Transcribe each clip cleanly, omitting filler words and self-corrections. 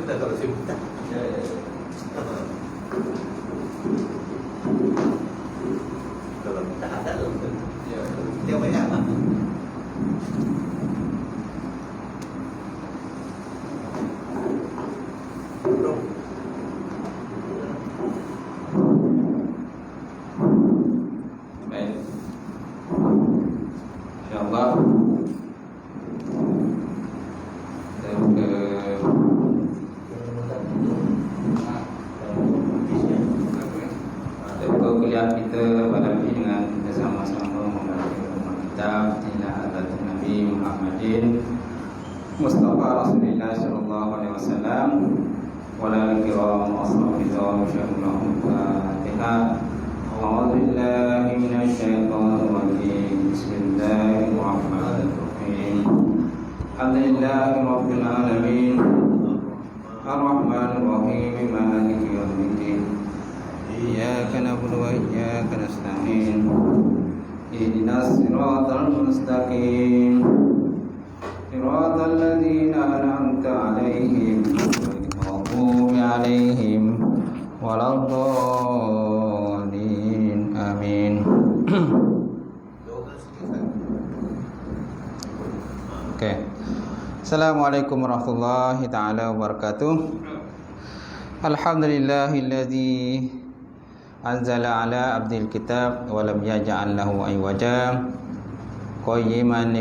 kita kalau sibuk. Ya. Kalau kita ada loh. Ya. Dia banyak lah. Baik. InsyaAllah kuliah kita pada ini dengan kita sama-sama membaca kitab Tilawatul Nabi Muhammadin Mustafa Rasulullah sallallahu alaihi wasallam wala kiram ashabihi syarrul Fatihah. A'udzu billahi minasyaitonir rajim. Bismillahirrahmanirrahim. Alhamdulillahirabbil alamin. Ar-Rahmanir Rahim. Maliki yaumiddin. Iyyaka na'budu wa iyyaka nasta'in. Ihdinas siratal mustaqim. Siratal ladzina an'amta 'alaihim ghairil maghdubi 'alaihim waladdallin. Amin. Oke. Assalamualaikum warahmatullahi taala wabarakatuh. Alhamdulillahilladzi anzala ala abdil kitab wa lam yaj'al lahu aywaja qayyiman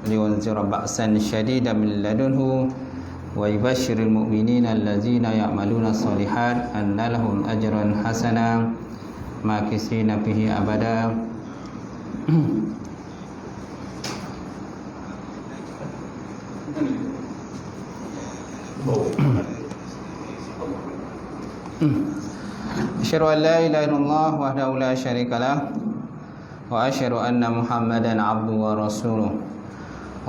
liyunzira ba'san shadidan min ladunhu wa yubashshirul mu'minina allazina ya'maluna shalihat anna lahum ajran hasana makisina fihi abada. Asyhadu an la ilaha illallah wahdahu la syarikalah wa asyhadu anna Muhammadan abduhu wa rasuluh.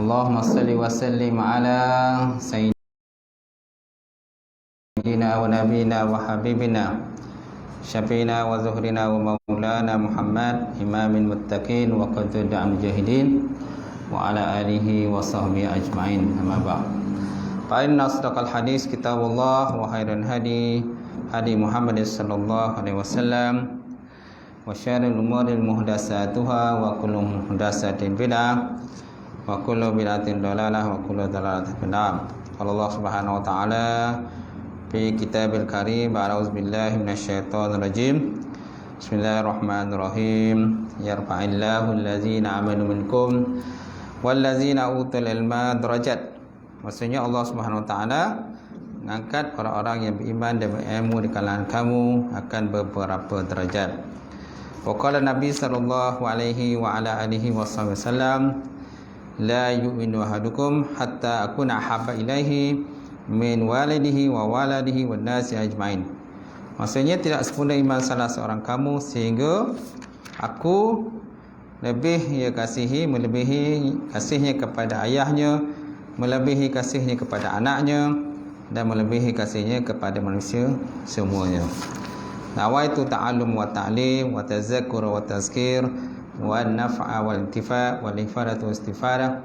Allahumma shalli wa sallim ala sayyidina wa nabiyina wa habibina syafiina wa zuhrina wa maulana Muhammad imamil muttaqin wa qadul mujahidin wa ala alihi wa sahbihi ajma'in. Amma ba'd. Fa inna asdaqal hadis kitabullah wa khairal hadi hadi Muhammad sallallahu alaihi wasallam wa syarrul umuri muhdatsatuha wa kullu muhdatsatin bid'ah wa kullu bid'atin dhalalah wa kullu dhalalatin finnar. Allah Subhanahu wa taala fi kitabil karim. A'udzu billahi minasyaitonir rajim. Bismillahirrahmanirrahim. Yarfa'illahu allazina amanu minkum wallazina utul ilma darajat. Maksudnya Allah Subhanahu wa taala mengangkat orang-orang yang beriman dan berilmu di kalangan kamu akan beberapa derajat. Wa qala Nabi sallallahu alaihi wa ala alihi wasallam, la yu'minu ahadukum hatta akuna habba ilaihi min walidihi wa waladihi wan nasi ajmain. Maksudnya tidak sempurna iman salah seorang kamu sehingga aku lebih ia kasihi, melebihi kasihnya kepada ayahnya, melebihi kasihnya kepada anaknya, dan melebihi kasihnya kepada manusia semuanya. Nawaitu ta'allum wa ta'lim wa tazakkur wa tazkir wa naf'a wal intifa' wal ifadah wa istifada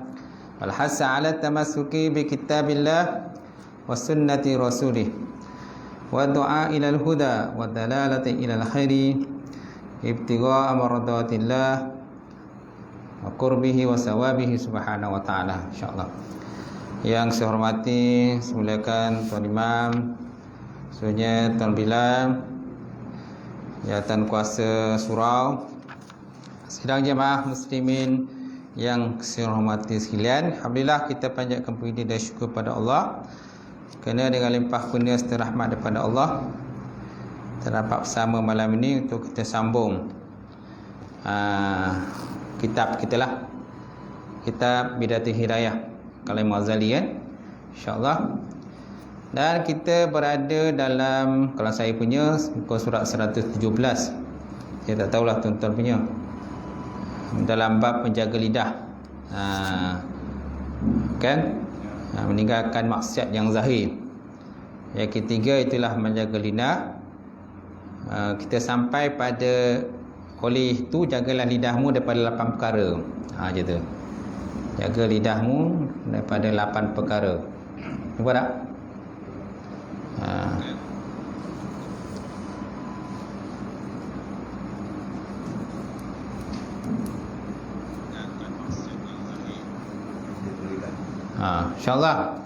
wal hasa 'ala tamassuki bi kitabillah wa sunnati rasulih wa du'a ila al huda wa dalalati ila al khairi ibtigha'a mardatillah wa qurbihi wa sawabihi subhanahu wa ta'ala. Insyaallah. Yang saya hormati, semuliakan Tuan Imam, semuanya Tuan Bilal, Jawatan Kuasa Surau, sidang jemaah muslimin yang saya hormati sekalian. Alhamdulillah kita panjatkan puji dan syukur pada Allah kerana dengan limpah kurnia serta rahmat daripada Allah terdapat bersama malam ini untuk kita sambung kitab kita lah, kitab Bidatul Hidayah Kalam Ghazali kan, insyaAllah. Dan kita berada dalam, kalau saya punya, muka surat 117. Saya tak tahulah tuan-tuan punya, dalam bab menjaga lidah, kan, meninggalkan maksiat yang zahir. Yang ketiga itulah menjaga lidah. Kita sampai pada, oleh itu jagalah lidahmu daripada 8 perkara. Macam tu. Jaga lidahmu daripada 8 perkara. Nampak tak? InsyaAllah.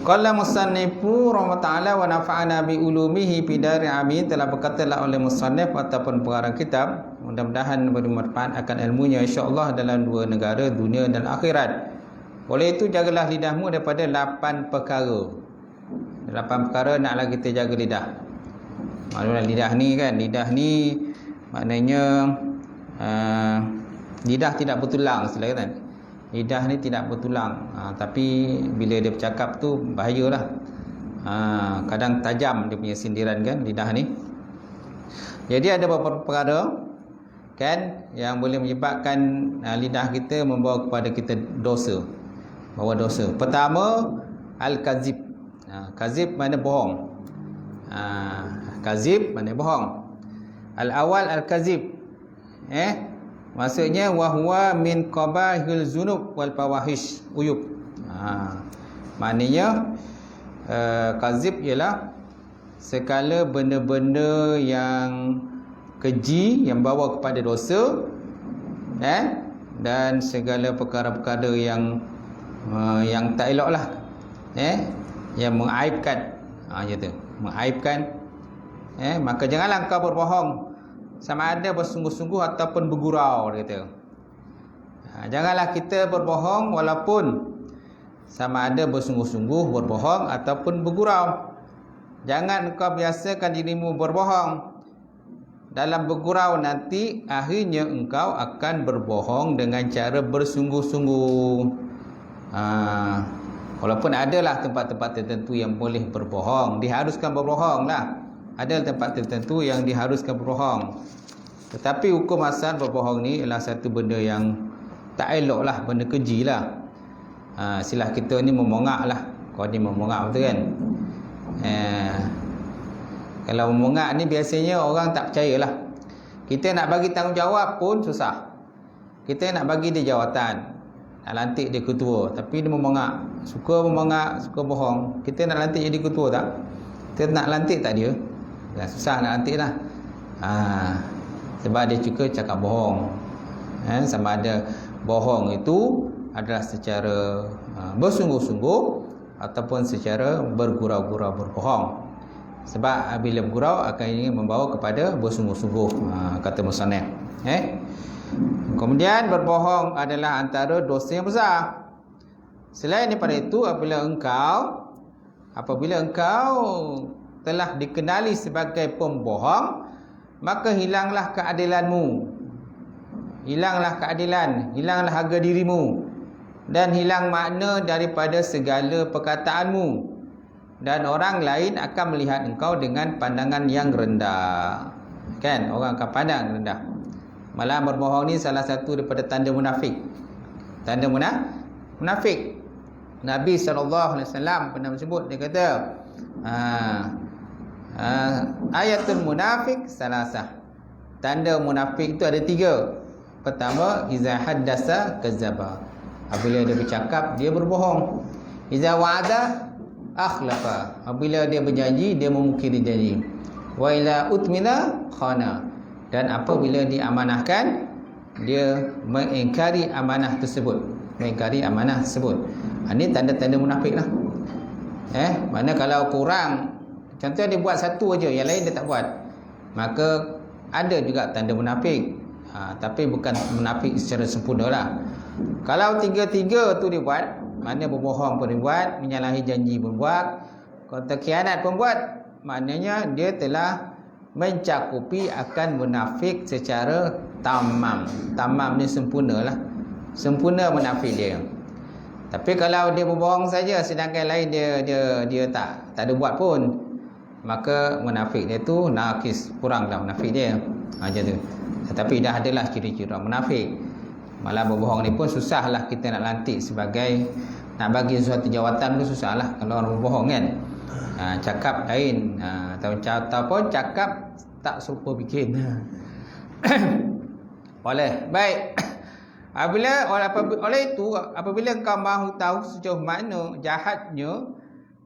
Qala musannifu rahmata'ala wa nafa'ana bi ulumihi fi dari amin, telah berkatalah oleh musannif ataupun pengarang kitab, mudah-mudahan bermanfaat akan ilmunya insya-Allah dalam dua negara, dunia dan akhirat. Oleh itu jagalah lidahmu daripada 8 perkara. 8 perkara naklah kita jaga lidah. Maklumlah lidah ni kan, lidah ni maknanya lidah tidak bertulang, istilah kan. Lidah ni tidak bertulang, tapi bila dia bercakap tu bahayalah. Kadang tajam dia punya sindiran kan, lidah ni. Jadi ada beberapa perkara kan yang boleh menyebabkan lidah kita membawa kepada kita dosa, bawa dosa. Pertama, al-kazib. Kazib mana bohong. Kazib mana bohong. Al-awal al-kazib. Maksudnya wahwa min qabahil zunub wal fawahish, uyub. Maknanya kazib ialah segala benda-benda yang keji yang bawa kepada dosa, dan segala perkara-perkara yang tak eloklah, yang mengaibkan, macam tu, mengaibkan. Maka janganlah engkau berbohong, sama ada bersungguh-sungguh ataupun bergurau, dia kata. Janganlah kita berbohong walaupun sama ada bersungguh-sungguh berbohong ataupun bergurau. Jangan engkau biasakan dirimu berbohong. Dalam bergurau nanti akhirnya engkau akan berbohong dengan cara bersungguh-sungguh. Walaupun adalah tempat-tempat tertentu yang boleh berbohong, diharuskan berbohong lah. Ada tempat tertentu yang diharuskan berbohong. Tetapi hukum asal berbohong ni ialah satu benda yang tak elok lah, benda keji lah. Silah kita ni memongak lah. Kau ni memongak betul kan? Kalau memongak ni biasanya orang tak percaya lah. Kita nak bagi tanggungjawab pun susah. Kita nak bagi dia jawatan, nak lantik dia ketua, tapi dia memongak, suka bohong. Kita nak lantik jadi ketua tak? Kita nak lantik tak dia? Susah nak lantik lah. Sebab dia suka cakap bohong. Sama ada bohong itu adalah secara bersungguh-sungguh ataupun secara bergurau-gurau berbohong. Sebab bila bergurau akan ini membawa kepada bersungguh-sungguh, kata musannif. Kemudian berbohong adalah antara dosa yang besar. Selain daripada itu, apabila engkau telah dikenali sebagai pembohong, maka hilanglah keadilanmu. Hilanglah keadilan, hilanglah harga dirimu, dan hilang makna daripada segala perkataanmu. Dan orang lain akan melihat engkau dengan pandangan yang rendah. Kan? Orang akan pandang rendah. Malah berbohong ni salah satu daripada tanda munafik. Tanda munafik. Nabi SAW pernah menyebut, dia kata, ayatul munafik salasah. Tanda munafik itu ada 3. Pertama, iza haddasa kadzaba. Apabila dia bercakap, dia berbohong. Iza wa'ada akhlafa. Apabila dia berjanji, dia memungkiri janji. Wa ila utmina khana. Dan apabila diamanahkan, dia mengingkari amanah tersebut. Ini tanda-tanda munafik lah. Mana kalau kurang, contoh dia buat satu aja, yang lain dia tak buat, maka ada juga tanda munafik. Tapi bukan munafik secara sempurna lah. Kalau tiga-tiga tu dia buat, mana berbohong pun dia buat, menyalahi janji pun buat, kata khianat pun buat, maknanya dia telah mencakupi akan munafik secara tamam. Tamam ni sempurna lah, sempurna munafik dia. Tapi kalau dia berbohong saja sedangkan lain dia tak ada buat pun, maka munafik dia tu nakis, kuranglah munafik dia. Macam tu. Tetapi dah adalah ciri-ciri munafik. Malah berbohong ni pun susahlah kita nak lantik sebagai, nak bagi suatu jawatan pun susahlah kalau orang berbohong kan. Cakap lain, ataupun cakap tak serupa bikin. Boleh. Baik. Oleh itu, apabila kau mahu tahu sejauh mana jahatnya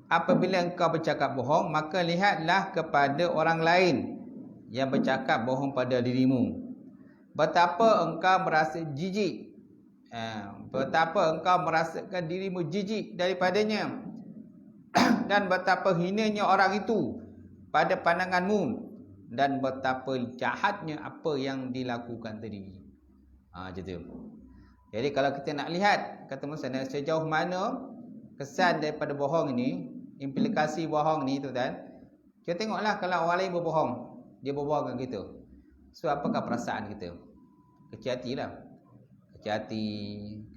apabila engkau bercakap bohong, maka lihatlah kepada orang lain yang bercakap bohong pada dirimu. Betapa engkau merasa jijik, betapa engkau merasakan dirimu jijik daripadanya, dan betapa hinanya orang itu pada pandanganmu, dan betapa jahatnya apa yang dilakukan tadi. Macam tu. Jadi kalau kita nak lihat, kata Musana, sejauh mana kesan daripada bohong ini, implikasi bohong ni tuan-tuan, kita tengoklah kalau orang lain berbohong, dia berbohong dengan kita. So apakah perasaan kita? Kecil hatilah. Kecil hati,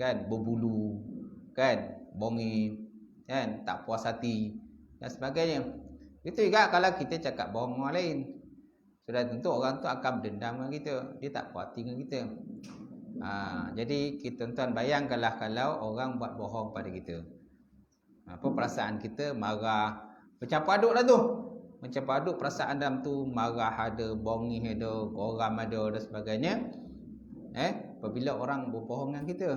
kan, berbulu, kan, bonging, kan, tak puas hati dan sebagainya. Itu juga kalau kita cakap bohong orang lain. Sudah tentu orang tu akan berdendam dengan kita, dia tak puas hati dengan kita. Jadi kita tuan bayangkanlah kalau orang buat bohong pada kita. Apa perasaan kita? Marah, bercampur aduk lah tu. Bercampur aduk perasaan dalam tu, marah ada, bongih ada, geram ada dan sebagainya. Apabila orang berbohong dengan kita.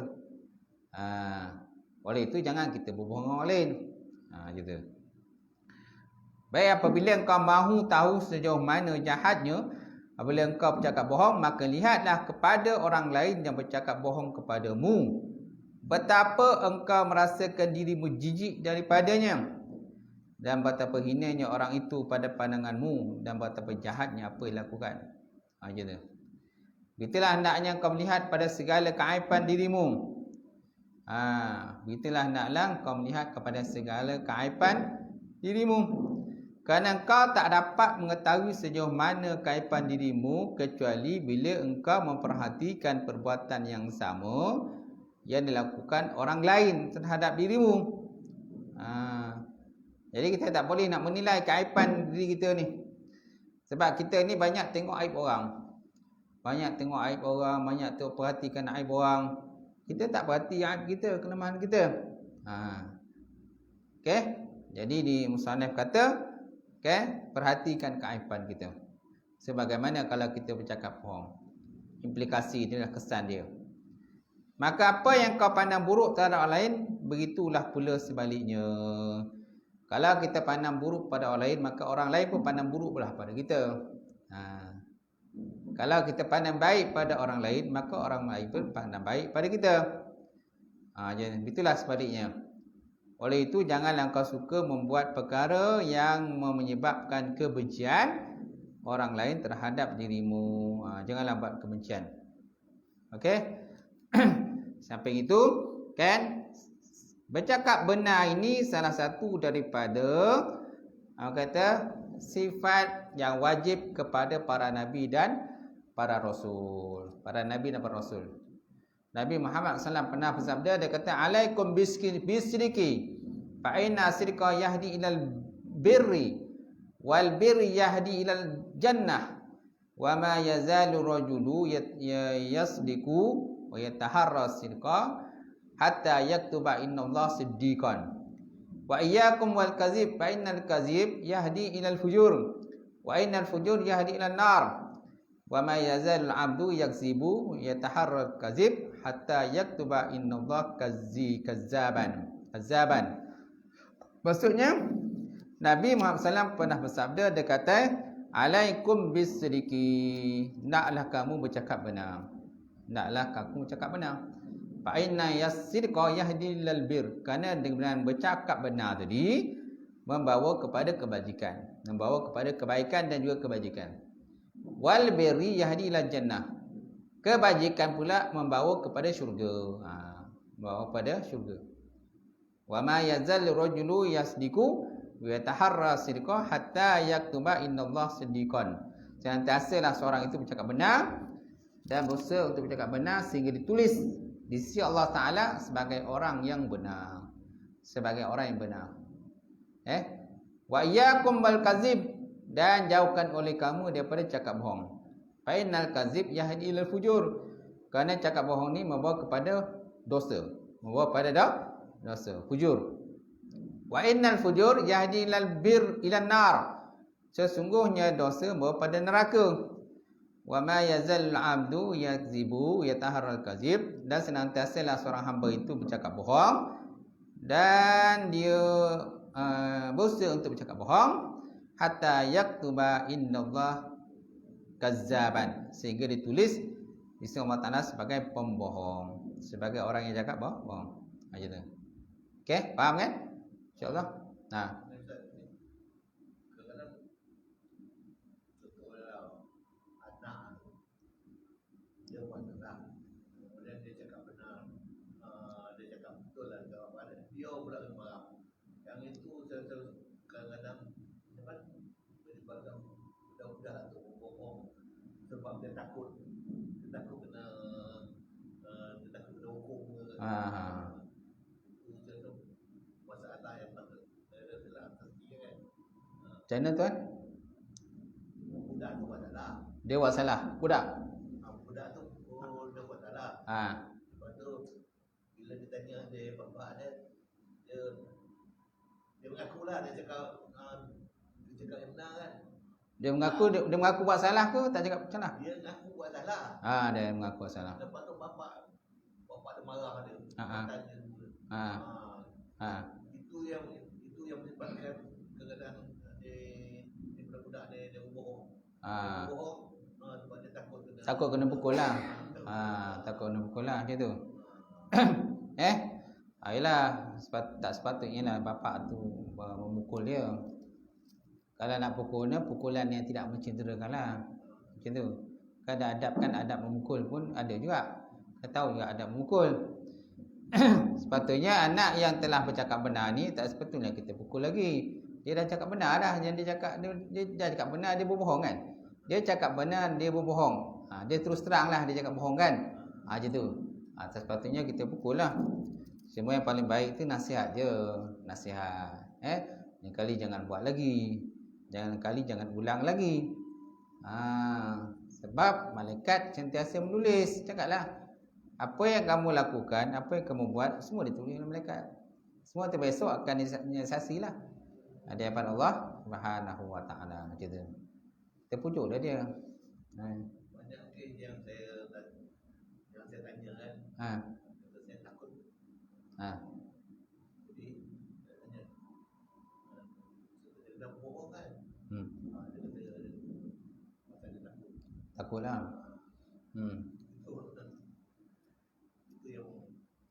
Oleh itu jangan kita berbohong dengan orang lain. Gitu. Baik, apabila engkau mahu tahu sejauh mana jahatnya apabila engkau bercakap bohong, maka lihatlah kepada orang lain yang bercakap bohong kepadamu. Betapa engkau merasakan dirimu jijik daripadanya, dan betapa hinanya orang itu pada pandanganmu, dan betapa jahatnya apa yang dilakukan. Gitu. Begitulah hendaknya engkau melihat pada segala keaiban dirimu. Begitulah hendaklah engkau melihat kepada segala keaiban dirimu. Kerana engkau tak dapat mengetahui sejauh mana keaiban dirimu kecuali bila engkau memperhatikan perbuatan yang sama yang dilakukan orang lain terhadap dirimu. Jadi kita tak boleh nak menilai keaiban diri kita ni. Sebab kita ni banyak tengok aib orang. Banyak tengok aib orang, banyak perhatikan aib orang. Kita tak perhati aib kita, kelemahan kita. Okey. Jadi di musannaf kata, perhatikan keaiban kita. Sebagaimana kalau kita bercakap bohong, implikasi dia, kesan dia. Maka apa yang kau pandang buruk terhadap orang lain, begitulah pula sebaliknya. Kalau kita pandang buruk pada orang lain, maka orang lain pun pandang buruk pula pada kita. Kalau kita pandang baik pada orang lain, maka orang lain pun pandang baik pada kita. Jadi itulah sebaliknya. Oleh itu janganlah engkau suka membuat perkara yang menyebabkan kebencian orang lain terhadap dirimu. Janganlah buat kebencian. Okey. Sampai itu, kan, bercakap benar ini salah satu daripada kata sifat yang wajib kepada para nabi dan para rasul. Para nabi dan para rasul. Nabi Muhammad SAW pernah bersabda, dia kata, alaikum bisriki fa inna sirqa yahdi ilal birri wal birri yahdi ilal jannah wa ma yazalu rajulu yasdiku wa yataharra sirqa hatta yaktuba innallaha siddiqan wa iyyakum wal kadzib fa innal kadzib yahdi ilal fujur wa innal fujur yahdi ilal nar wa ma yazalul abdu yakzibu yataharra kadzib hatta yaktuba innallaha kazzaban. Maksudnya Nabi Muhammad SAW pernah bersabda, dia kata, alaikum bisriki, naklah kamu bercakap benar. Naklah kamu bercakap benar. Fa inna yasirqa yahdi lil bir, kerana dengan bercakap benar tadi membawa kepada kebajikan, membawa kepada kebaikan dan juga kebajikan. Wal birri yahdi ilal jannah, kebajikan pula membawa kepada syurga. Membawa kepada syurga. Wa ma yazal rajulu yasdiqu wa yataharra sidqa hatta yaktuba innallaha siddiqan. Senantiasalah seorang itu bercakap benar dan berusaha untuk bercakap benar sehingga ditulis di sisi Allah Taala sebagai orang yang benar, sebagai orang yang benar. Wa iyyakum wal kadzib, dan jauhkan oleh kamu daripada cakap bohong. Fa innal kadzib yahdi ilal fujur, kerana cakap bohong ni membawa kepada dosa, membawa pada dosa, fujur. Wa innal fujur yahdi ilal bir ilan nar, sesungguhnya dosa membawa pada neraka. Wa ma yazal abdu yakzibu yataharral kadzib, dan senantiasalah seorang hamba itu bercakap bohong dan dia berusaha untuk bercakap bohong hatta yaktuba indallah kazzaban, sehingga ditulis di sisi Allah Taala sebagai pembohong, sebagai orang yang cakap bohong. Macam tu. Okey, faham kan? Insya-Allah. Nah, Kadang-kadang contohnya anak dia buat salah, kemudian dia cakap benar, dia cakap betul lah ke apa ada, dia pula kena marah. Yang itu saya kadang-kadang apa menyebabkan budak-budak tu berbohong sebab dia takut kena dia takut kena hukum ke. Itu satu masalah yang patut ada dalam hati kan. macam mana tuan? Budak tu buat salah. Dia buat salah, budak. Budak tu dia buat salah. Lepas tu bila dia tanya dia bapak dia mengaku lah, dia cakap yang benar kan. Dia mengaku buat salah ke tak cakap salah? Dia mengaku buat salah. Dia mengaku buat salah. Lepas tu bapak dia marah dia. Tanya dia. Itu yang menyebabkan kadang-kadang dia budak-budak dia berbohong. Berbohong sebab dia takut kena pukul lah. Takut kena pukul lah macam tu. Ayolah, tak sepatutnya lah bapak tu memukul dia. Kalau nak pukulnya, pukulan yang tidak mencederakan lah. Macam tu. Kan adab memukul pun ada juga. Kita tahu juga adab memukul. Sepatutnya anak yang telah bercakap benar ni tak sepatutnya kita pukul lagi. Dia dah cakap benar dah. Yang dia dah cakap benar, dia berbohong kan. Dia cakap benar, dia berbohong. Dia terus terang lah dia cakap bohong kan. Macam tu. Sepatutnya kita pukul lah. Semua yang paling baik tu nasihat je. Nasihat. Yang kali jangan buat lagi. Jangan ulang lagi. Sebab malaikat sentiasa menulis. Cakaplah. Apa yang kamu lakukan, apa yang kamu buat, semua ditulis oleh malaikat. Semua tu besok akan disaksilah. Ada hadapan Allah Subhanahu wa taala. Macam tu. Kita pujuk dah dia. Banyak kes yang saya tanya kan. Saya takut. Jadi saya tanya dia dah bohong kan. Dia kata pasal dia takut. Takutlah. Itu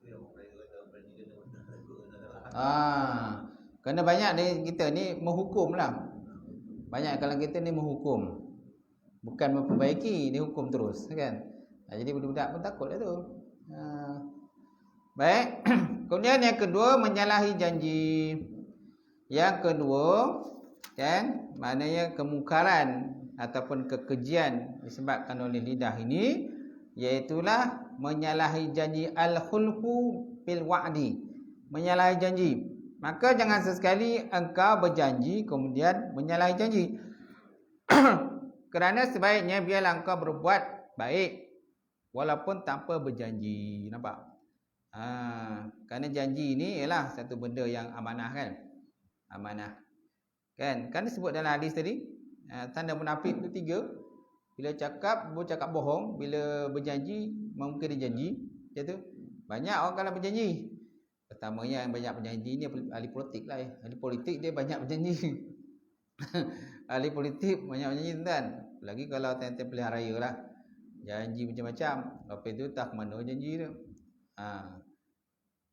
yang mereka kata berani kena benar takut kena salah. Kerana banyak kita ni menghukum lah. Banyak kalau kita ni menghukum, bukan memperbaiki, dia hukum terus kan. Jadi budak-budak pun takut lah tu. Baik. Kemudian yang kedua, menyalahi janji. Yang kedua kan, maknanya kemungkaran ataupun kekejian disebabkan oleh lidah ini, iaitulah menyalahi janji, al-khulfu bil wa'di, menyalahi janji. Maka jangan sesekali engkau berjanji kemudian menyalahi janji. Kerana sebaiknya biarlah engkau berbuat baik walaupun tanpa berjanji. Nampak? Kerana janji ini ialah satu benda yang amanah kan. Amanah. Kan disebut dalam hadis tadi, tanda munafik itu 3. Bila bercakap bohong, bila berjanji mungkin dia janji. Macam tu. Banyak orang kalau berjanji. Pertamanya yang banyak berjanji ni ahli politik lah. Ahli politik dia banyak berjanji. Ahli politik banyak berjanji tuan. Lagi kalau time-time pilihan raya lah. Janji macam-macam. Lepas tu tak ke mana janji tu.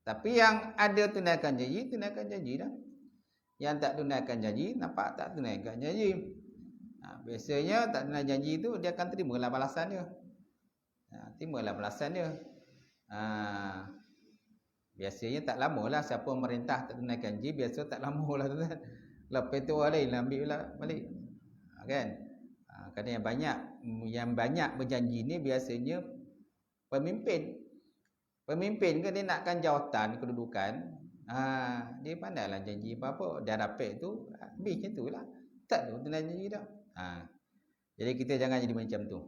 Tapi yang ada tunaikan janji dah. Yang tak tunaikan janji, nampak tak tunaikan janji. Biasanya tak tunaikan janji tu dia akan terimalah balasan dia. Terimalah balasan dia. Biasanya tak lama lah siapa merintah tak tunaikan janji, biasa tak lama lah tu kan. Lepas tu orang lain ambil lah balik. Kan? Kerana yang banyak berjanji ni biasanya pemimpin. Pemimpin kan dia nakkan jawatan, kedudukan. Dia pandailah janji apa-apa. Dia dapat tu habis macam tu lah. Tak tu tunai janji dah. Jadi kita jangan jadi macam tu.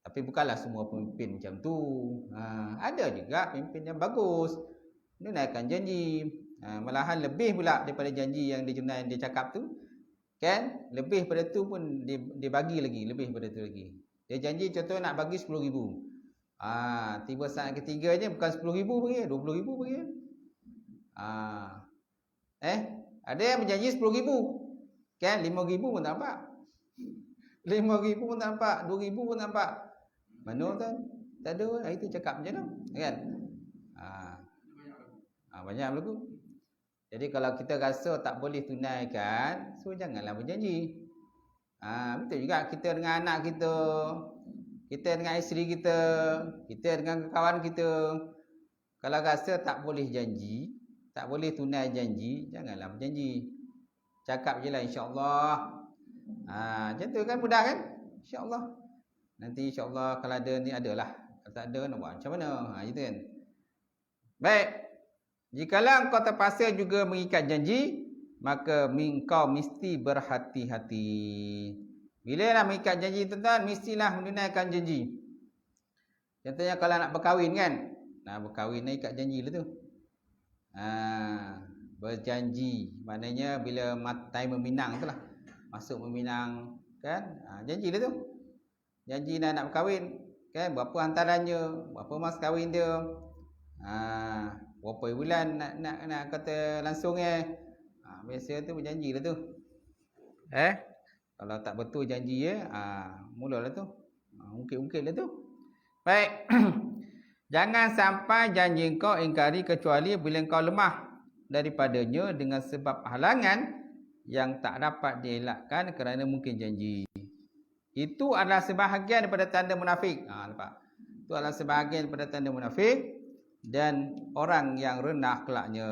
Tapi bukanlah semua pemimpin macam tu. Ada juga pemimpin yang bagus, menunaikan janji. Malahan lebih pula daripada janji yang dia cakap tu. Kan? Lebih pada tu pun dia bagi lagi, lebih pada tu lagi. Dia janji contoh nak bagi 10,000. Tiba saat ketiganya bukan 10,000 bagi, 20,000 bagi. Ada yang berjanji 10,000. Kan 5,000 pun tak nampak. 5,000 pun tak nampak, 2,000 pun tak nampak. Mana tu? Tak ada. Hari tu cakap macam mana? Kan? Banyak berlaku. Jadi kalau kita rasa tak boleh tunaikan, so janganlah berjanji. Betul juga kita dengan anak kita, kita dengan isteri kita, kita dengan kawan kita. Kalau rasa tak boleh janji, tak boleh tunai janji, janganlah berjanji. Cakap je lah insya-Allah. Macam tu kan mudah kan? Insya-Allah. Nanti insya-Allah kalau ada ni adalah. Kalau tak ada nak buat macam mana? Gitu kan. Baik. Jikalau engkau terpaksa juga mengikat janji, maka engkau mesti berhati-hati. Bila nak mengikat janji tuan-tuan, mestilah menunaikan janji. Contohnya kalau nak berkahwin kan? Nak berkahwin nak ikat janji lah tu. Berjanji. Maknanya bila time meminang tu lah. Masuk meminang kan? Janji lah tu. Janji nak berkahwin kan? Berapa hantarannya, berapa mas kahwin dia. Berapa bulan nak kata langsung biasa tu berjanji lah tu. Kalau tak betul janji mulalah tu. Ungkit-ungkit lah tu. Baik. Jangan sampai janji kau ingkari kecuali bila kau lemah daripadanya dengan sebab halangan yang tak dapat dielakkan kerana mungkin janji. Itu adalah sebahagian daripada tanda munafik. Nampak? Itu adalah sebahagian daripada tanda munafik dan orang yang rendah kelaknya.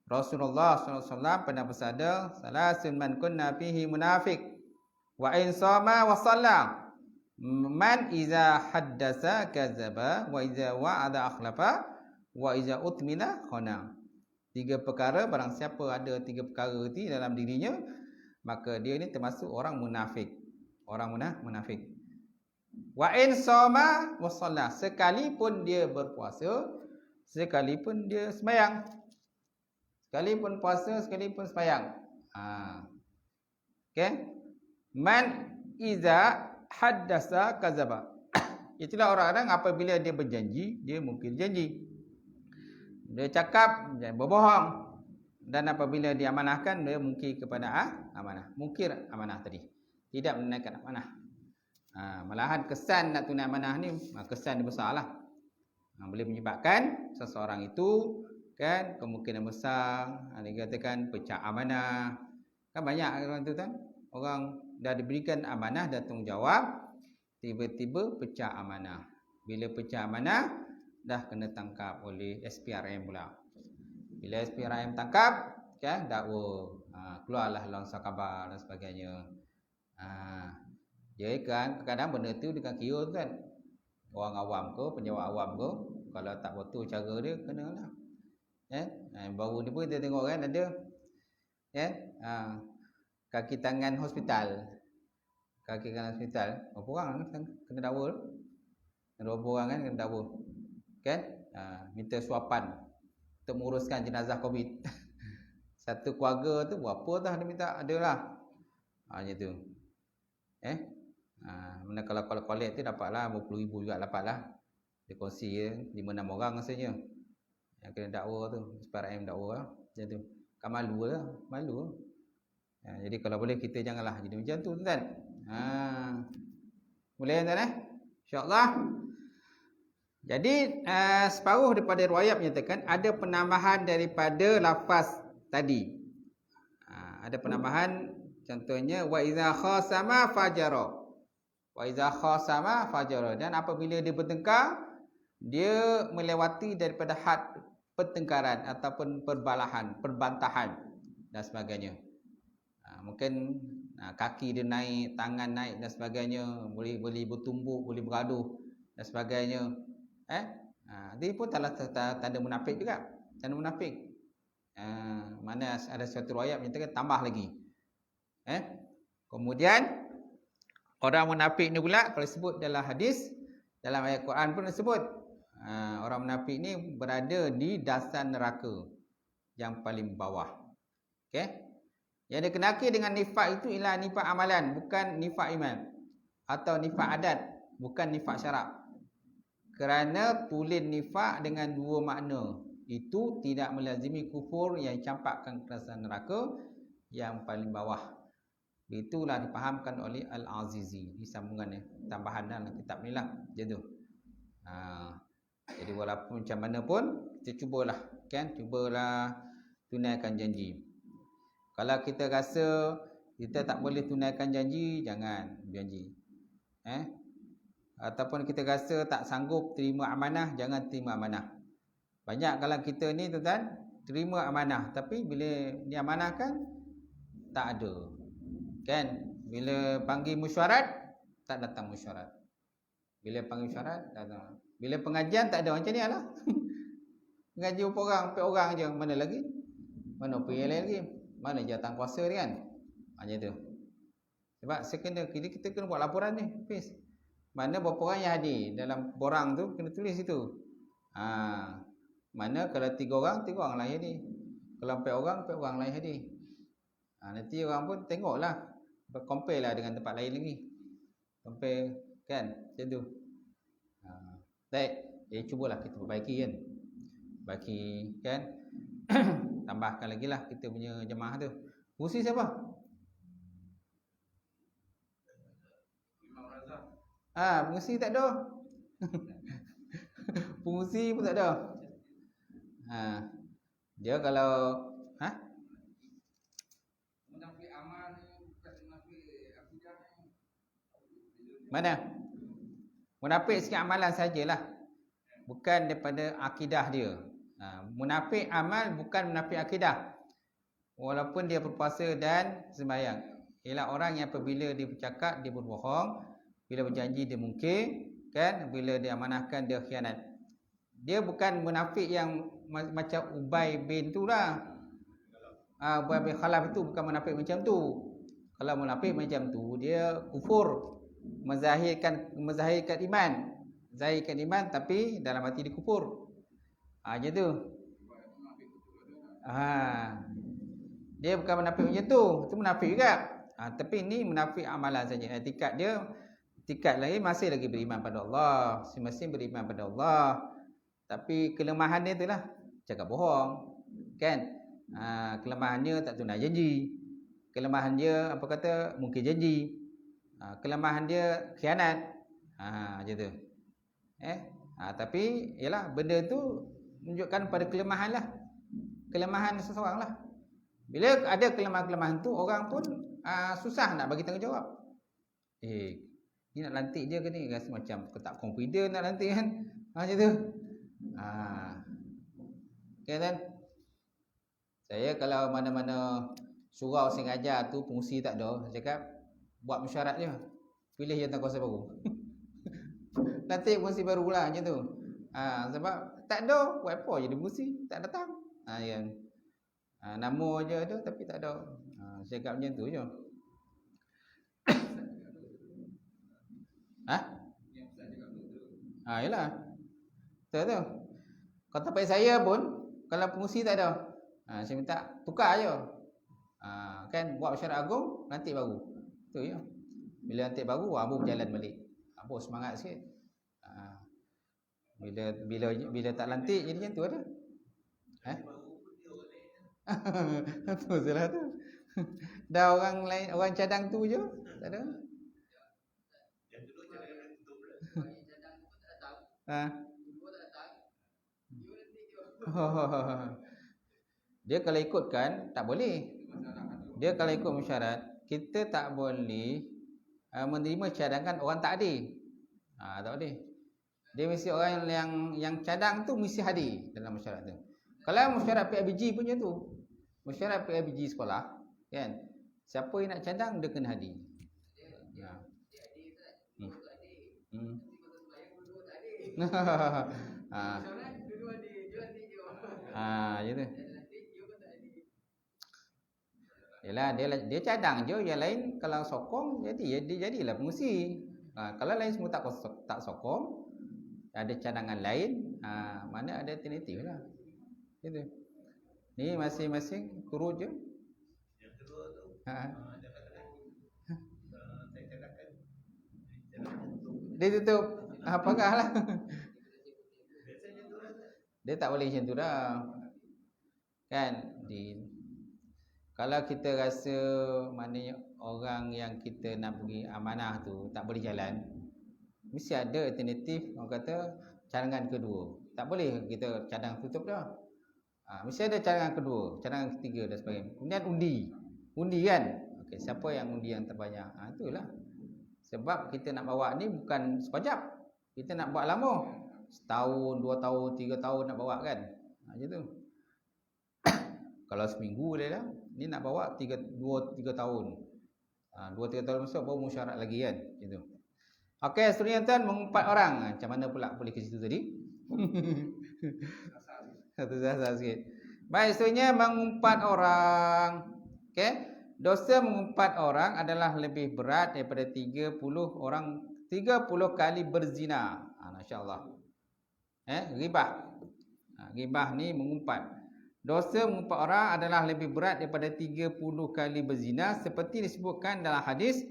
Rasulullah SAW pernah bersabda, salasun man kunna fihi munafik wa in sama wa shalla man iza haddasa kadzaba wa iza wa'ada akhlafa wa iza utmina khana. 3 perkara, barang siapa ada 3 perkara itu dalam dirinya, maka dia ni termasuk orang munafik. Orang munafik. Wa in sama wa shalla, sekalipun dia berpuasa, sekalipun dia sembahyang. Sekalipun puasa, sekalipun sembahyang. Okey. Man iza haddasa kadzaba. Itulah orang-orang apabila dia berjanji, dia mungkir janji. Dia cakap, dia berbohong. Dan apabila diamanahkan, dia mungkir kepada amanah. Mungkir amanah tadi. Tidak menunaikan amanah. Malahan kesan nak tunai amanah ni, kesan dia besarlah. Boleh menyebabkan seseorang itu kan kemungkinan besar dikatakan pecah amanah. Kan banyak orang tu kan, orang dah diberikan amanah dan tanggungjawab, tiba-tiba pecah amanah. Bila pecah amanah, dah kena tangkap oleh SPRM pula. Bila SPRM tangkap, kan dakwa, keluarlah langsung khabar dan sebagainya. Jadi kan kadang benda tu dengan kira kan, orang awam ke, penjawat awam ke, kalau tak betul cara dia, kenalah. Baru ni pun kita tengok kan ada kaki tangan hospital. Kaki tangan hospital, berapa orang kena dakwa? Berapa orang kan kena dakwa? Kan? Minta suapan untuk menguruskan jenazah COVID. Satu keluarga tu berapa dah dia minta, adalah. Macam tu. Mana kalau collect tu dapatlah berpuluh ribu juga dapatlah. Dia kongsi 5-6 orang rasanya. Yang kena dakwa tu, SPRM dakwa lah. Macam tu. Kan malu lah, malu. Jadi kalau boleh kita janganlah jadi macam tu tuan. Boleh tuan InsyaAllah. Jadi separuh daripada riwayat menyatakan ada penambahan daripada lafaz tadi. Ada penambahan, contohnya wa iza khasama fajara. Wa iza khasama fajara, dan apabila dia bertengkar, dia melewati daripada had pertengkaran ataupun perbantahan dan sebagainya. Mungkin kaki dia naik, tangan naik dan sebagainya, boleh bertumbuk, boleh bergaduh dan sebagainya. Dia pun tanda munafik juga. Tanda munafik. Mana ada satu riwayat menyatakan tambah lagi. Kemudian orang munafik ni pula kalau sebut dalam hadis, dalam ayat Quran pun disebut, orang munafik ni berada di dasar neraka yang paling bawah. Okey? Yang dikenaki dengan nifak itu ialah nifak amalan, bukan nifak iman, atau nifak adat, bukan nifak syarak. Kerana tulen nifak dengan 2 makna. itu tidak melazimi kufur yang campakkan ke dalam neraka yang paling bawah. Itulah dipahamkan oleh Al-Azizi di sambungannya, tambahan dalam kitab ni lah je tu. Jadi walaupun macam mana pun kita cubalah, kan, cubalah tunaikan janji. Kalau kita rasa kita tak boleh tunaikan janji, jangan janji. Ataupun kita rasa tak sanggup terima amanah, jangan terima amanah. Banyak kalau kita ni tuan-tuan terima amanah, tapi bila diamanahkan tak ada. Kan? Bila panggil mesyuarat tak datang mesyuarat. Bila panggil mesyuarat datang. Bila pengajian tak ada, macam ni lah. Mengaji berapa orang, 4 orang je, mana lagi? Mana pergi lain lagi? Mana jawatan kuasa ni kan? Macam tu. Sebab kita kena buat laporan ni, Fiz. Mana berapa orang yang hadir dalam borang tu, kena tulis situ. Mana kalau 3 orang lain hadir. Kalau 4 orang, 4 orang lain hadir. Nanti orang pun tengoklah, compare lah dengan tempat lain lagi. Compare, kan? Macam tu. Baik, cubalah kita perbaiki kan. Perbaiki, kan? Tambahkan lagi lah kita punya jemaah tu. Fungsi siapa? Fungsi tak ada. Fungsi pun tak ada. Dia kalau munafik amal ni bukan munafik akidah ni. Mana? Munafik sikit amalan sajalah. Bukan daripada akidah dia. Munafik amal bukan munafik akidah. Walaupun dia berpuasa dan sembahyang. Ialah orang yang apabila dia bercakap dia berbohong, bila berjanji dia mungkir, kan? Bila dia amanahkan dia khianat. Dia bukan munafik yang macam Ubay bin tu lah. Ubay bin Khalaf itu bukan munafik macam tu. Kalau munafik macam tu dia kufur, menzahirkan iman. Zahirkan iman tapi dalam hati dia kufur. Macam tu. Dia bukan munafik macam tu. Itu munafik juga. Tapi ini munafik amalan saja. Tingkat lagi masih lagi beriman pada Allah. Masing-masing beriman pada Allah. Tapi kelemahan dia itulah cakap bohong. Kan? Kelemahan dia tak tunai janji. Kelemahan dia apa kata mungkin janji. Kelemahan dia khianat. Macam tu. Tapi ialah benda tu menunjukkan pada kelemahan lah. Kelemahan seseorang lah. Bila ada kelemahan-kelemahan tu, orang pun susah nak bagi tanggungjawab. Ni nak lantik je ke ni? Rasa macam tak confident nak lantik kan? Macam tu. Okay kan? Saya kalau mana-mana surau saya ngajar tu fungsi tak ada, saya cakap buat mesyuarat je. Pilih jawatan kuasa baru. Lantik fungsi baru lah macam tu. Sebab tak ada, buat apa jadi fungsi? Tak datang. Nama je ada tapi tak ada. Saya cakap macam tu je. Yalah. Betul tu. Kalau tempat saya pun kalau fungsi tak ada. Saya minta tukar je. Kan buat mesyuarat agung, lantik baru. Tu je. Bila lantik baru, baru berjalan balik. Apa semangat sikit. Bila tak lantik jadi macam tu ada. Tu salah tu. Dah orang lain, orang cadang tu je, tak ada. Yang kedua cadang tutup pula. Cadang tu tak datang. Dua tak datang. Dia nanti dia. Dia kalau ikutkan tak boleh. Dia kalau ikut mesyuarat, kita tak boleh menerima cadangan orang tak hadir. Tak boleh. Dia mesti orang yang cadang tu mesti hadir dalam mesyuarat tu. Kalau mesyuarat PIBG punya tu, mesyuarat PIBG sekolah, kan? Siapa yang nak cadang dia kena hadir. Ya. Gitu. Yalah dia cadang je, yang lain kalau sokong jadi dia jadilah fungsi. Kalau lain semua tak sokong, ada cadangan lain, mana ada alternatif lah. Gitu. Ni masing-masing turut je. Yang kedua tu saya cadangkan dia tutup apakah lah. biasanya tu lah. Dia tak boleh macam tu dah. Kan? Kalau kita rasa maknanya orang yang kita nak bagi amanah tu tak boleh jalan, mesti ada alternatif. Orang kata cadangan kedua. Tak boleh kita cadang tutup dah. Mesti ada cadangan kedua, cadangan ketiga dan sebagainya. Kemudian undi kan. Okey, siapa yang undi yang terbanyak? Itulah. Sebab kita nak bawa ni bukan sekejap. Kita nak buat lama. Setahun, 2 tahun, 3 tahun nak bawa kan. Macam tu. Kalau seminggu dia dah, ni nak bawa 2-3 tahun. 2-3 tahun masuk baru musyarat lagi kan. Macam tu. Okey, seterusnya tuan mengumpat orang. Macam mana pula boleh ke situ tadi? Satu sasar sikit. Baik, seterusnya mengumpat orang. Okey. Dosa mengumpat orang adalah lebih berat daripada 30 kali berzina. Masya-Allah. Ghibah. Ghibah ni mengumpat. Dosa mengumpat orang adalah lebih berat daripada 30 kali berzina seperti disebutkan dalam hadis.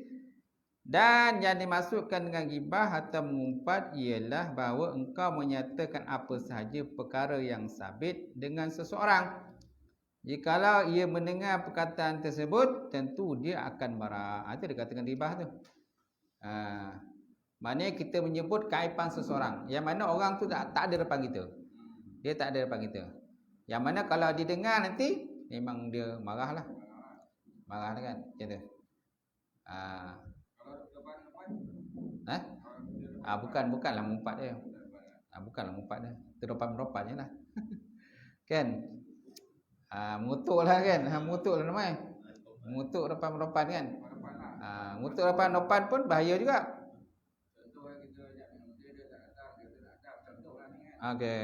Dan yang dimaksudkan dengan ghibah atau mengumpat ialah bahawa engkau menyatakan apa sahaja perkara yang sabit dengan seseorang. Jikalau ia mendengar perkataan tersebut, tentu dia akan marah. Itu dikatakan ghibah tu. Maknanya kita menyebut keaiban seseorang, yang mana orang tu tak ada depan kita. Dia tak ada depan kita. Yang mana kalau didengar nanti, memang dia marahlah. Marah kan? Macam tu. Bukanlah mengumpat dia. Bukanlah mengumpat dia. Teropan-teropan je lah. Kan? Mengutuk lah kan. Mengutuk lah namanya. Mengutuk depan-depan kan. Mengutuk depan-depan pun bahaya juga. Okey.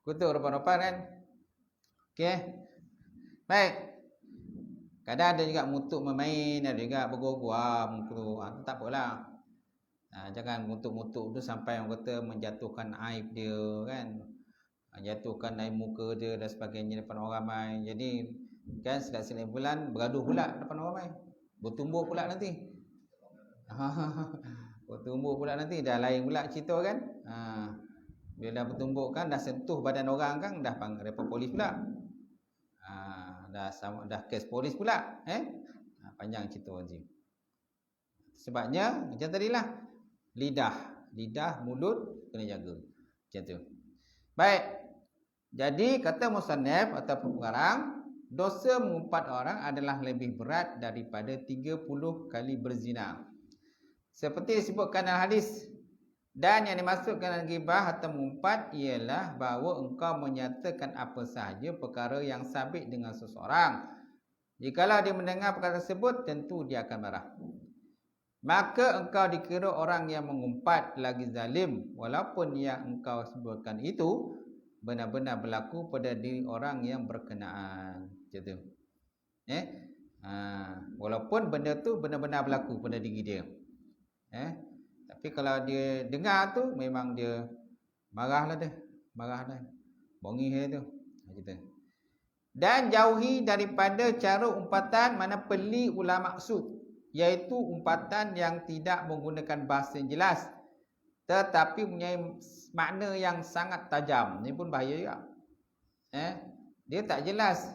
Kutuk depan-depan kan. Okey. Baik. Kadang ada juga mengutuk memain, ada juga bergurau-gurau mengutuk. Tak apalah. Jangan mengutuk-mengutuk tu sampai orang kata menjatuhkan aib dia kan. Jatuhkan aib muka dia dan sebagainya depan orang ramai. Jadi kan silap-silap bulan bergaduh pula depan orang ramai. Bertumbuk pula nanti. Bertumbuk pula nanti dah lain pula cerita kan. Bila dah bertumbuk kan dah sentuh badan orang kan dah panggil report polis pula. Dah kes polis pula. Panjang cerita Azim. Sebabnya macam tadilah. Lidah, mulut kena jaga. Macam tu. Baik. Jadi kata musannaf atau pengarang, dosa mengumpat orang adalah lebih berat daripada 30 kali berzina. Seperti disebutkan dalam hadis. Dan yang dimaksudkan dalam ghibah atau mengumpat ialah bahawa engkau menyatakan apa sahaja perkara yang sabit dengan seseorang. Jikalau dia mendengar perkara tersebut, tentu dia akan marah. Maka engkau dikira orang yang mengumpat lagi zalim, walaupun yang engkau sebutkan itu benar-benar berlaku pada diri orang yang berkenaan. Macam tu. Walaupun benda tu benar-benar berlaku pada diri dia. Tapi kalau dia dengar tu memang dia marahlah dia. Marahlah. Bongih dia tu. Macam. Dan jauhi daripada cara umpatan mana peli ulah maksud, iaitu umpatan yang tidak menggunakan bahasa yang jelas tetapi punya makna yang sangat tajam. Ni pun bahaya juga. Dia tak jelas.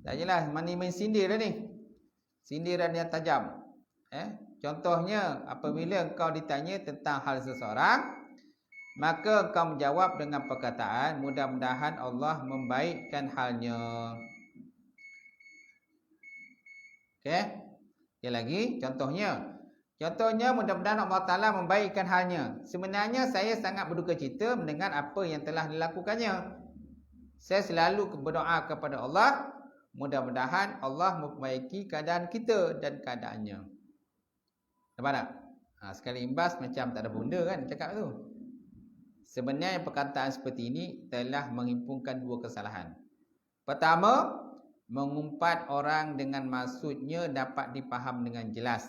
Tak jelas main sindir dah ni. Sindiran yang tajam. Contohnya apabila engkau ditanya tentang hal seseorang, maka engkau menjawab dengan perkataan mudah-mudahan Allah membaikkan halnya. Okey. Sekali lagi contohnya mudah-mudahan Allah Taala membaikkan halnya. Sebenarnya saya sangat berduka cita mendengar apa yang telah dilakukannya. Saya selalu berdoa kepada Allah, mudah-mudahan Allah memperbaiki keadaan kita dan keadaannya. Nampak tak? Sekali imbas macam tak ada benda kan cakap tu. Sebenarnya perkataan seperti ini telah menghimpunkan dua kesalahan. Pertama, mengumpat orang dengan maksudnya dapat dipaham dengan jelas.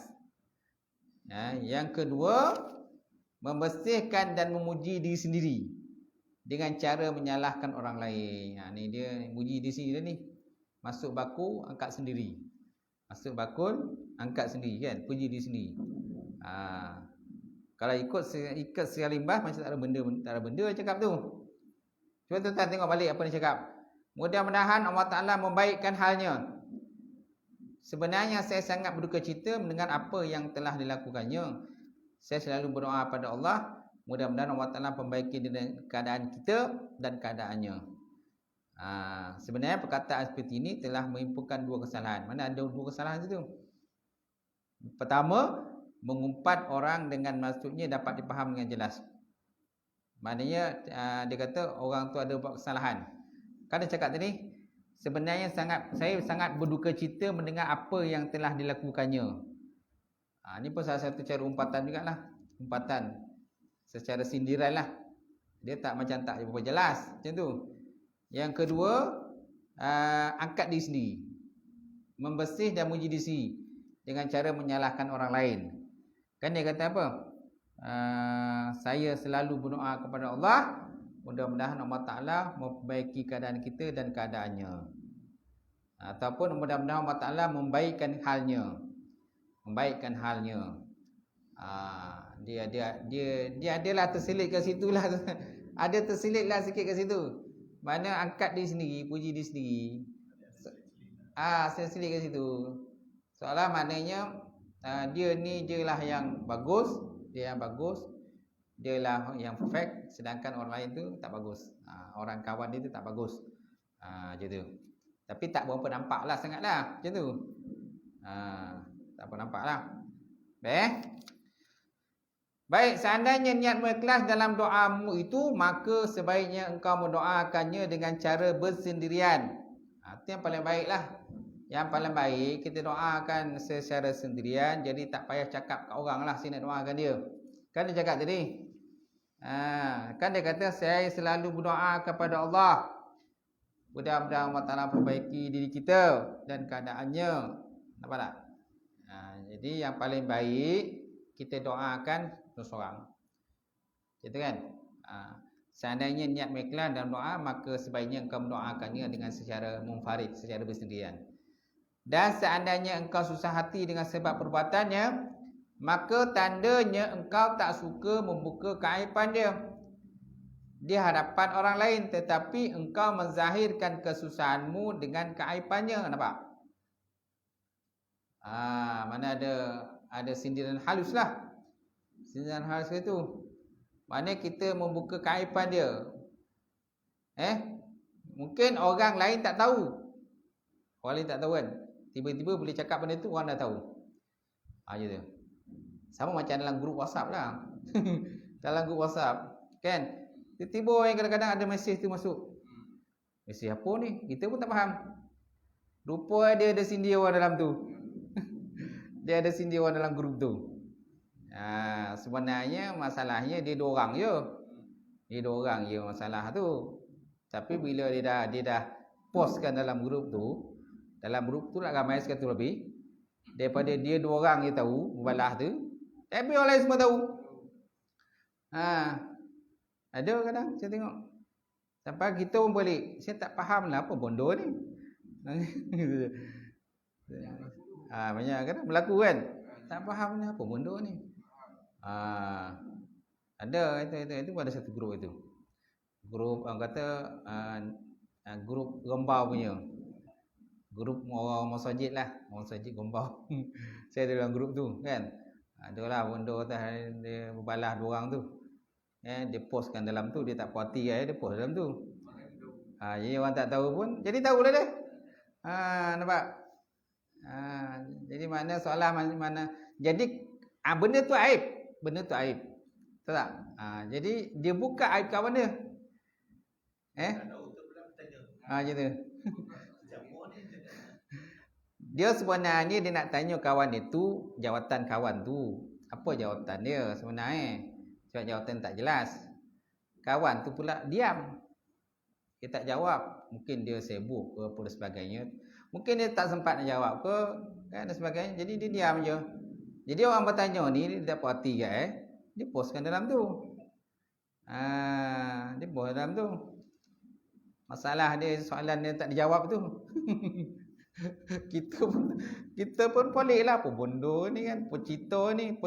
Yang kedua, membersihkan dan memuji diri sendiri dengan cara menyalahkan orang lain. Ni dia muji diri sendiri ni. Masuk baku, angkat sendiri. Masuk bakul, angkat sendiri kan, puji diri sendiri. Kalau ikut selimbah macam tak ada benda cakap tu. Cuba tuan-tuan tengok balik apa dia cakap. Mudah-mudahan Allah Ta'ala membaikkan halnya. Sebenarnya saya sangat berduka cita mendengar apa yang telah dilakukannya. Saya selalu berdoa pada Allah, mudah-mudahan Allah Ta'ala membaiki keadaan kita dan keadaannya. Sebenarnya perkataan seperti ini telah menghimpunkan dua kesalahan. Mana ada dua kesalahan situ? Pertama, mengumpat orang dengan maksudnya dapat dipaham dengan jelas. Maknanya dia kata orang tu ada buat kesalahan. Kan dia cakap tadi, sebenarnya saya sangat berduka cita mendengar apa yang telah dilakukannya. Ini pun salah satu cara umpatan jugalah. Umpatan secara sindiran lah. Dia tak berapa jelas macam tu. Yang kedua, angkat diri sendiri, membersih dan muji diri sendiri dengan cara menyalahkan orang lain. Kan dia kata apa? Saya selalu berdoa kepada Allah, mudah-mudahan Allah Ta'ala memperbaiki keadaan kita dan keadaannya. Ataupun mudah-mudahan Allah Ta'ala membaikkan halnya. Membaikkan halnya. Dia adalah terselit kat situ lah. Ada terselit lah sikit kat situ. Mana angkat diri sendiri, puji diri sendiri. Terselit kat situ. Soalnya maknanya dia ni je lah yang bagus, dia yang bagus, dia lah yang perfect, sedangkan orang lain tu tak bagus. Orang kawan dia tu tak bagus. Macam tu. Tapi tak berapa nampak lah sangat lah macam tu. Tak berapa nampak lah. Baik, seandainya niatmu ikhlas dalam doamu itu, maka sebaiknya engkau mendoakannya dengan cara bersendirian. Itu yang paling baik lah. Yang paling baik kita doakan secara sendirian. Jadi tak payah cakap kat orang lah saya nak doakan dia. Kan dia cakap tadi, kan dia kata saya selalu berdoa kepada Allah, mudah-mudahan Allah Ta'ala perbaiki diri kita dan keadaannya. Nampak tak? Jadi yang paling baik kita doakan seorang. Gitu kan? Seandainya niat ikhlas dalam doa, maka sebaiknya engkau mendoakannya dengan secara munfarid, secara bersendirian. Dan seandainya engkau susah hati dengan sebab perbuatannya, maka tandanya engkau tak suka membuka keaiban dia di hadapan orang lain, tetapi engkau menzahirkan kesusahanmu dengan keaibannya. Nampak? Mana ada sindiran halus lah. Sindiran halus itu maknanya kita membuka keaiban dia. Mungkin orang lain tak tahu. Orang lain tak tahu kan. Tiba-tiba boleh cakap benda tu, orang dah tahu. Macam tu. Sama macam dalam grup WhatsApp lah. Dalam grup WhatsApp kan, tiba-tiba orang kadang-kadang ada mesej tu masuk. Mesej apa ni? Kita pun tak faham. Rupa dia ada sindir orang dalam tu. Dia ada sindir orang dalam grup tu. Sebenarnya masalahnya dia dua orang je. Dia dua orang je masalah tu. Tapi bila dia dah postkan dalam grup tu nak ramai 100 lebih. Daripada dia dua orang je tahu membalas tu, tapi orang lain semua tahu. Ada kadang saya tengok. Sampai kita pun boleh, saya tak faham lah apa bodoh ni. Banyak kadang berlaku kan. Tak faham ni apa bodoh ni. Ada itu ada satu grup itu. Grup orang kata grup Gombau punya. Grup orang masjid lah, orang masjid Gombau. Saya ada dalam grup tu kan. Adalah bodoh dia berbalas dua orang tu. Dia postkan dalam tu, dia tak puas hati dia post dalam tu. Jadi orang tak tahu pun jadi tahulah dia. Nampak? Jadi mana soalan mana. Jadi benda tu aib. Benda tu aib. Tahu tak? Jadi dia buka aib kawan dia. Macam tu. Dia sebenarnya dia nak tanya kawan dia tu, jawatan kawan tu. Apa jawatan dia sebenarnya? Sebab jawatan tak jelas. Kawan tu pula diam. Dia tak jawab. Mungkin dia sibuk ke apa dan sebagainya. Mungkin dia tak sempat nak jawab ke kan dan sebagainya. Jadi dia diam je. Jadi orang bertanya ni dia tak puas hati ke dia postkan dalam tu. Dia post dalam tu. Masalah dia, soalan dia tak dijawab tu. Kita pun pelik lah. Apa bodoh ni kan. Pocito ni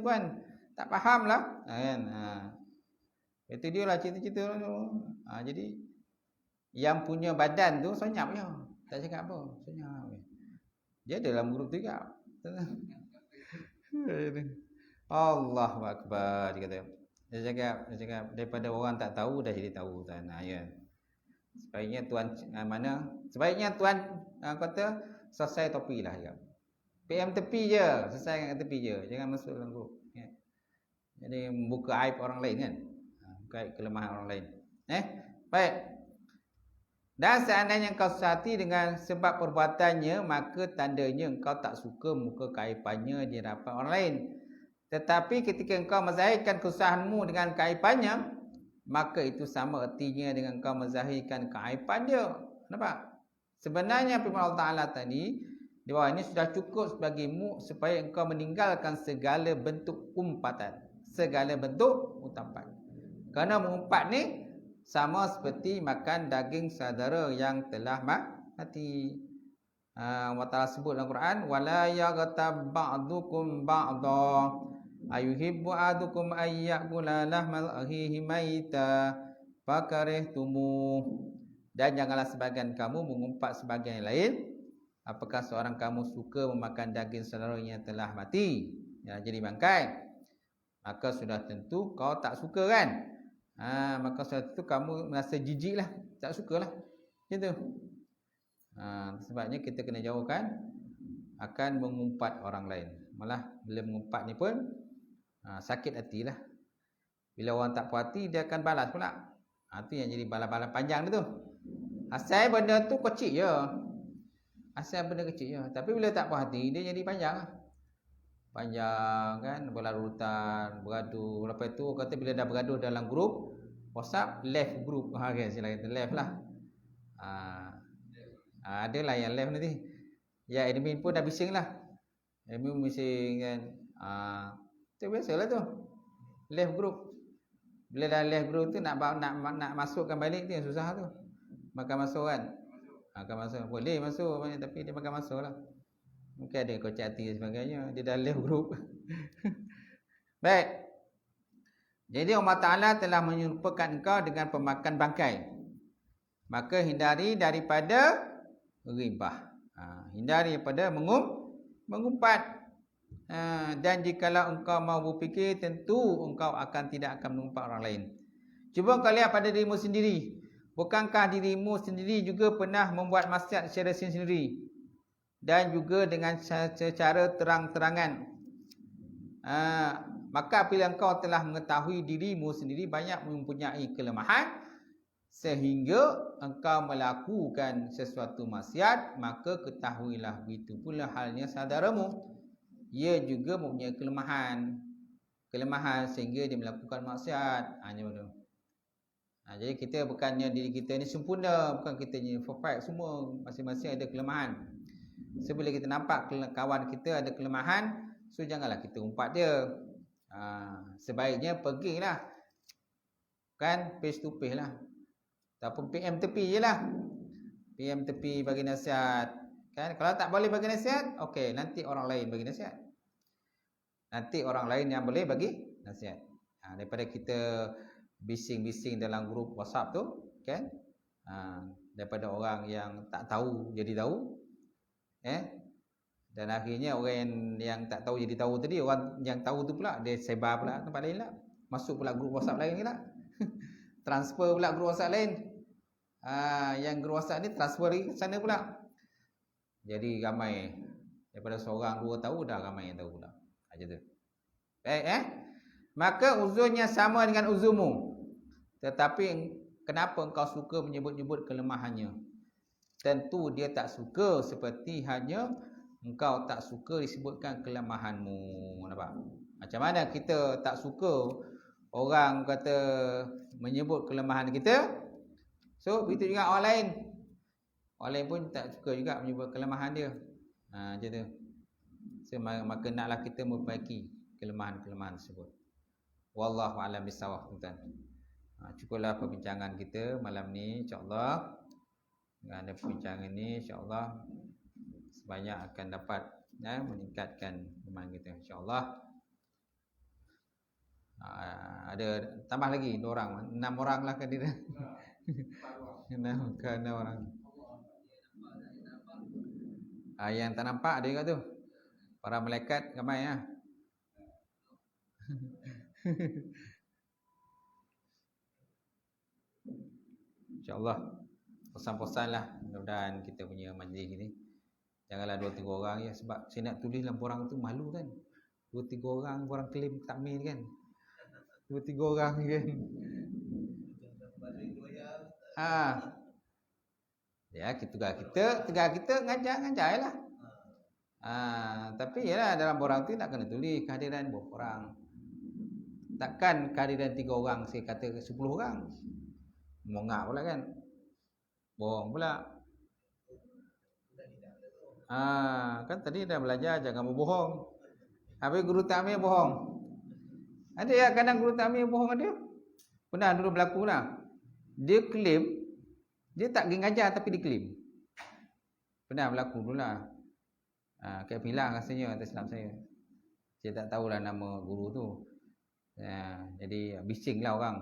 tuan. Tak faham lah. Kan? Itu dia lah cerita-cerita tu. Jadi yang punya badan tu senyap je. Tak cakap apa. Senyap je. Dia dalam grup tu juga. Allahu Akbar. Dia cakap daripada orang tak tahu dah jadi tahu kan. Ya. Sebaiknya tuan sebaiknya tuan kata selesai topi lah juga. PM tepi je, selesai kat tepi je. Jangan masuk dalam grup. Ya. Jadi membuka aib orang lain kan. Buka aib kelemahan orang lain. Baik. Dan seandainya engkau sesati dengan sebab perbuatannya, maka tandanya engkau tak suka muka keaibannya di hadapan orang lain. Tetapi ketika engkau menzahirkan kesusahanmu dengan keaibannya, maka itu sama ertinya dengan engkau menzahirkan keaiban dia. Nampak? Sebenarnya firman Allah Ta'ala tadi, di bawah ini sudah cukup sebagimu supaya engkau meninggalkan segala bentuk umpatan. Segala bentuk utapan. Kerana mengumpat ni sama seperti makan daging saudara yang telah mati. Allah Ta'ala sebut dalam Quran, wala yaghtab ba'dukum ba'dha ayuhibbu ahadukum ayyakula lahmal akhihi maita fakarihtumu. Dan janganlah sebagian kamu mengumpat sebagian yang lain. Apakah seorang kamu suka memakan daging saudara yang telah mati, ya, jadi bangkai? Maka sudah tentu kau tak suka kan? Maka sudah tentu kamu merasa jijik lah, tak sukalah. Gitu. Sebabnya kita kena jauhkan akan mengumpat orang lain. Malah bila mengumpat ni pun sakit hatilah. Bila orang tak puas hati, dia akan balas pula. Itu yang jadi balas-balas panjang dia tu. Asal benda tu kecil je. Asal benda kecil je. Tapi bila tak puas hati, dia jadi panjang lah. Panjang kan, berlarutan, bergaduh. Lepas tu kata bila dah bergaduh dalam grup WhatsApp, left group. Okay, sila kata left lah. Adalah yang left nanti. Ya, admin pun dah bising lah. Admin bising kan. Itu biasalah tu. Left group. Bila dah left group tu nak masukkan balik tu yang susah tu. Makan masuk kan. Makan masuk. Boleh masuk tapi dia makan masuk lah. Mungkin ada kocak hati dan sebagainya. Dia dah left group. Baik. Jadi Allah Ta'ala telah menyerupakan engkau dengan pemakan bangkai. Maka hindari daripada ribah. Hindari daripada mengumpat. Dan jikalau engkau mau berfikir, tentu engkau tidak akan mengumpat orang lain. Cuba kau lihat pada dirimu sendiri. Bukankah dirimu sendiri juga pernah membuat maksiat secara sendiri? Dan juga dengan secara terang-terangan. Maka apabila engkau telah mengetahui dirimu sendiri banyak mempunyai kelemahan, sehingga engkau melakukan sesuatu maksiat, maka ketahuilah begitu pula halnya saudaramu. Ia juga mempunyai kelemahan sehingga dia melakukan maksiat. Jadi kita bukannya diri kita ni sempurna, bukan kita ni perfect, semua masing-masing ada kelemahan. So bila kita nampak kawan kita ada kelemahan, so janganlah kita umpat dia. Sebaiknya pergilah, kan, face to face lah, ataupun PM tepi je lah. PM tepi bagi nasihat, kan. Kalau tak boleh bagi nasihat, okey, nanti orang lain bagi nasihat. Nanti orang lain yang boleh bagi nasihat. Daripada kita bising-bising dalam grup WhatsApp tu, kan. Daripada orang yang tak tahu jadi tahu, dan akhirnya orang yang tak tahu jadi tahu tadi, orang yang tahu tu pula dia sebar pula tempat lain lah, masuk pula grup WhatsApp lain pula. Transfer pula grup WhatsApp lain. Yang grup WhatsApp ni transfer ke sana pula. Jadi ramai. Daripada seorang dua tahu, dah ramai yang tahu pula. Macam tu. Baik, maka uzurnya sama dengan uzurmu. Tetapi kenapa engkau suka menyebut-nyebut kelemahannya? Tentu dia tak suka seperti hanya engkau tak suka disebutkan kelemahanmu. Nampak? Macam mana kita tak suka orang kata menyebut kelemahan kita, so begitu juga orang lain. Orang lain pun tak suka juga menyebut kelemahan dia. Macam tu. So, maka naklah kita memperbaiki kelemahan-kelemahan tersebut. Wallahu a'lam bissawab, tuan-tuan. Cukuplah perbincangan kita malam ni, insya-Allah. Dengan perbincangan ni, insya-Allah sebanyak akan dapat meningkatkan iman kita, insya-Allah. Ada tambah lagi 2 orang, 6 orang lah kan dia. 6 orang. Yang tak nampak ada juga tu. Para malaikat ramai ya. InsyaAllah pesan-pesan lah, mudah-mudahan kita punya majlis ni janganlah 2-3 orang ya, sebab saya nak tulis dalam borang tu malu kan, 2-3 orang klaim takmir kan, 2-3 orang kan. Ya, kita ngajar lah. Tapi yalah, dalam borang tu nak kena tulis kehadiran berapa orang. Takkan kehadiran 3 orang saya kata 10 orang. Mongak pula kan, bohong pula. Kan tadi dah belajar jangan berbohong. Habis guru takmir bohong. Ada ya kadang guru takmir bohong ada. Pernah dulu berlaku lah. Dia claim, dia tak pergi ngajar tapi dia claim. Pernah berlaku dulu lah. Kat Pilang rasanya atas silap saya. Saya tak tahulah nama guru tu. Jadi bising lah orang.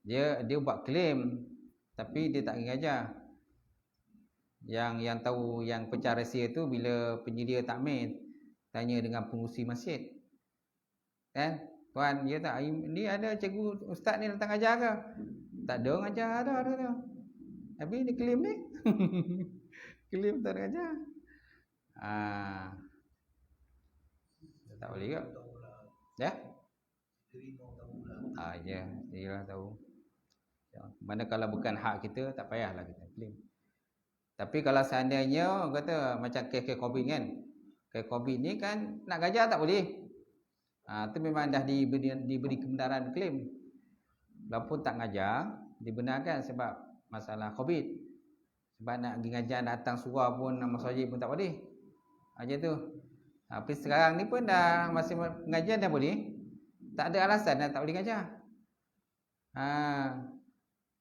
Dia buat claim tapi dia tak pergi ngajar. Yang tahu, yang pecah rahsia tu bila penyedia takmir tanya dengan pengurusi masjid. Kan? Tuan, dia tak ni ada cikgu ustaz ni datang ajar ke? Tak ada ngajar, ada. Habis dia claim ni. Claim tak ada ngajar. Tak boleh ke? Ya? Ya, dia lah tahu. Mana kalau bukan hak kita, tak payahlah kita claim. Tapi kalau seandainya kata macam kes COVID kan, kes COVID ni kan nak gajar tak boleh. Tu memang dah diberi kebenaran claim. Walaupun tak ngajar, dibenarkan sebab masalah COVID. Sebab nak pergi ngajar datang surau pun, masjid pun tak boleh. Macam tu. Tapi sekarang ni pun dah masih mengajar dah boleh. Tak ada alasan dah tak boleh ngajar.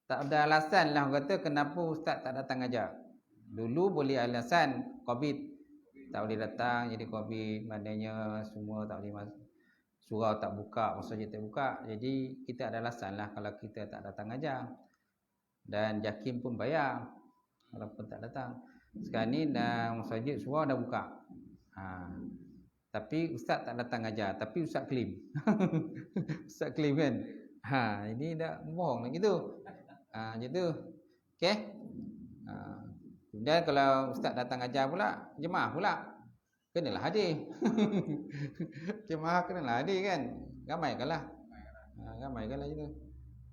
Tak ada alasan lah kata kenapa ustaz tak datang ngajar. Dulu boleh alasan COVID, tak boleh datang jadi COVID, maknanya semua tak boleh masuk, surau tak buka, masjid tak buka. Jadi kita ada alasan lah kalau kita tak datang ngajar. Dan JAKIM pun bayar walaupun tak datang. Sekarang ni dah masjid surau dah buka. Tapi ustaz tak datang ngajar, tapi ustaz claim. Ustaz claim kan. Ini dah bohong lagi tu. Macam tu. Okey. Dan kalau ustaz datang ajar pula, jemaah pula kenalah hadir. Jemaah kenalah hadir kan. Ramaikanlah. Ramaikanlah gitu.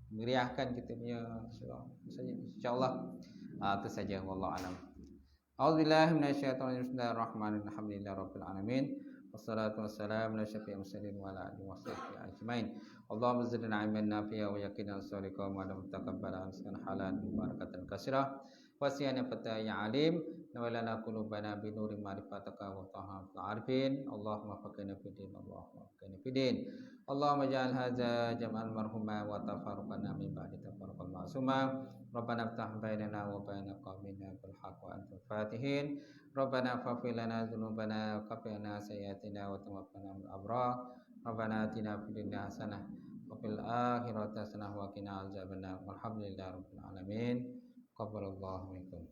Meriahkan kita punya surau saja insya-Allah. Itu saja, wallahu alam. A'udzubillahi minasyaitonir rajim. Bismillahirrahmanirrahim. Alhamdulillahirabbil alamin. Wassalatu wassalamu ala asyrafil mursalin wa ala alihi wasahbihi ajmain. Allahumma zidna ilman nafi'a wa yaqinan sadiqan wa lam taqabbal rizqan halalan barakatan katsirah. Wasiyana fata ya alim wa lana qulubana bi nuri ma'rifataka wa tahamul arifin. Allahumma faqina fid din, Allahumma faqina fid din. Allahumma ja'al hadza jam'an marhuma wa tafarraqana min ba'di tafarraqan ma'suma. Rabbana iftah bainana wa baina qaumina bil haqq wa antal fatihin. Rabbana faghfir lana dzunubana wa qina sayyi'atina wa tawaffana ma'al abrar. Rabbana atina fid dunya hasanah wa fil akhirati hasanah wa qina azabannar. Walhamdulillahirabbil alamin. Qabbalallahu minkum.